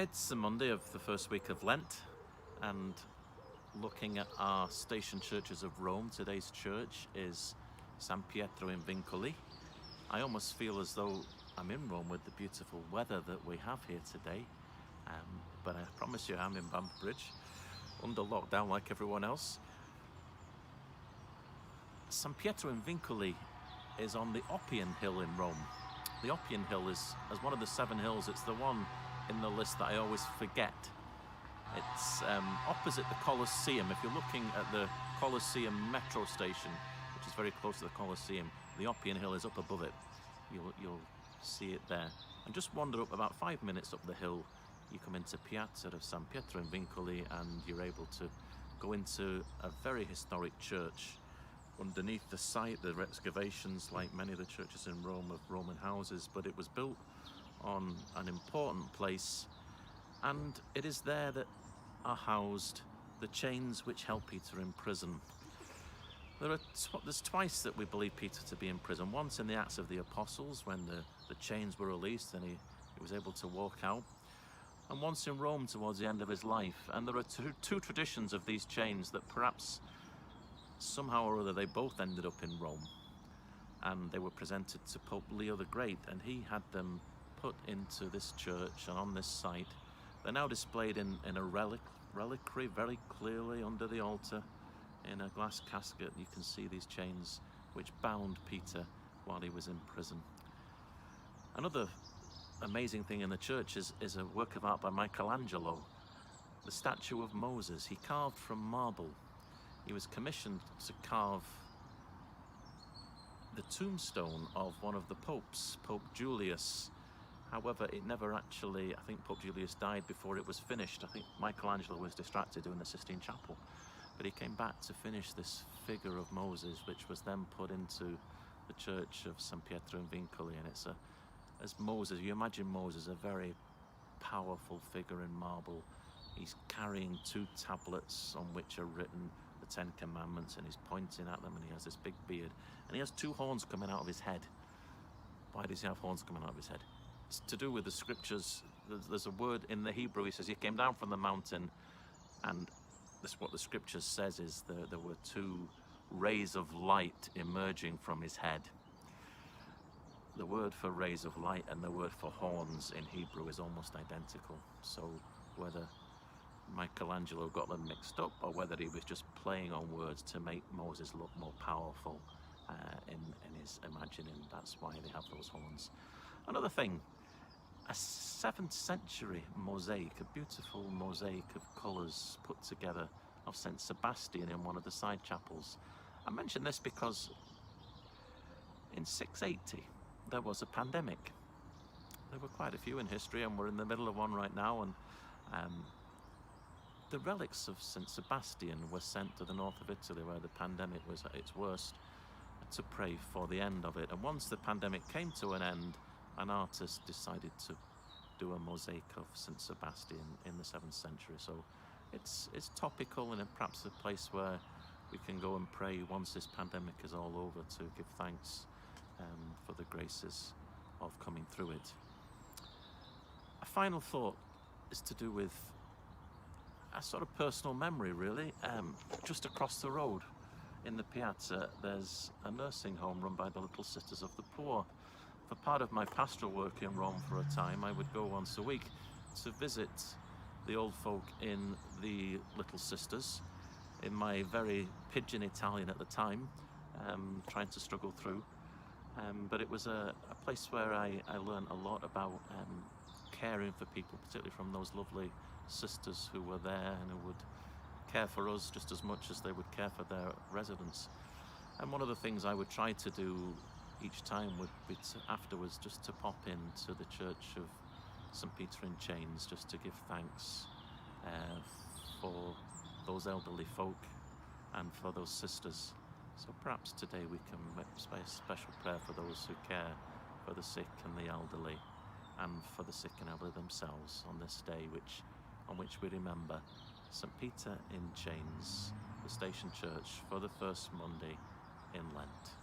It's the Monday of the first week of Lent, and looking at our station churches of Rome, today's church is San Pietro in Vincoli. I almost feel as though I'm in Rome with the beautiful weather that we have here today, but I promise you I'm in Bridge, under lockdown like everyone else. San Pietro in Vincoli is on the Oppian Hill in Rome. The Oppian Hill is, as one of the 7 hills, it's the one in the list that I always forget. It's opposite the Colosseum. If you're looking at the Colosseum metro station, which is very close to the Colosseum, the Oppian Hill is up above it. You'll see it there. And just wander up about 5 minutes up the hill, you come into Piazza of San Pietro in Vincoli, and you're able to go into a very historic church. Underneath the site, there are excavations like many of the churches in Rome of Roman houses, but it was built on an important place, and it is there that are housed the chains which held Peter in prison. There's twice that we believe Peter to be in prison. Once in the Acts of the Apostles, when the chains were released and he was able to walk out, and once in Rome towards the end of his life. And there are two traditions of these chains that perhaps somehow or other they both ended up in Rome, and they were presented to Pope Leo the Great, and he had them put into this church and on this site. They're now displayed in a reliquary very clearly under the altar in a glass casket. You can see these chains which bound Peter while he was in prison. Another amazing thing in the church is a work of art by Michelangelo, the statue of Moses. He carved from marble. He was commissioned to carve the tombstone of one of the popes, Pope Julius. However, it never actually, I think Pope Julius died before it was finished. I think Michelangelo was distracted doing the Sistine Chapel. But he came back to finish this figure of Moses, which was then put into the church of San Pietro in Vincoli. And it's as Moses, you imagine Moses, a very powerful figure in marble. He's carrying 2 tablets on which are written the 10 Commandments, and he's pointing at them, and he has this big beard, and he has 2 horns coming out of his head. Why does he have horns coming out of his head? It's to do with the scriptures. There's a word in the Hebrew. He says he came down from the mountain, and what the scriptures says is there were 2 rays of light emerging from his head. The word for rays of light and the word for horns in Hebrew is almost identical. So whether Michelangelo got them mixed up, or whether he was just playing on words to make Moses look more powerful in his imagining, that's why they have those horns. Another thing, a 7th century mosaic, a beautiful mosaic of colours put together of St. Sebastian in one of the side chapels. I mention this because in 680 there was a pandemic. There were quite a few in history, and we're in the middle of one right now, and the relics of St. Sebastian were sent to the north of Italy, where the pandemic was at its worst, to pray for the end of it. And once the pandemic came to an end, an artist decided to do a mosaic of St. Sebastian in the 7th century. So it's topical, and perhaps a place where we can go and pray once this pandemic is all over, to give thanks for the graces of coming through it. A final thought is to do with a sort of personal memory, really. Just across the road in the piazza, there's a nursing home run by the Little Sisters of the Poor. For part of my pastoral work in Rome for a time, I would go once a week to visit the old folk in the Little Sisters, in my very pidgin Italian at the time, trying to struggle through. But it was a place where I learned a lot about caring for people, particularly from those lovely sisters who were there and who would care for us just as much as they would care for their residents. And one of the things I would try to do each time would be afterwards just to pop into the church of St. Peter in Chains, just to give thanks for those elderly folk and for those sisters. So perhaps today we can make a special prayer for those who care for the sick and the elderly, and for the sick and elderly themselves on this day on which we remember St. Peter in Chains, the station church, for the first Monday in Lent.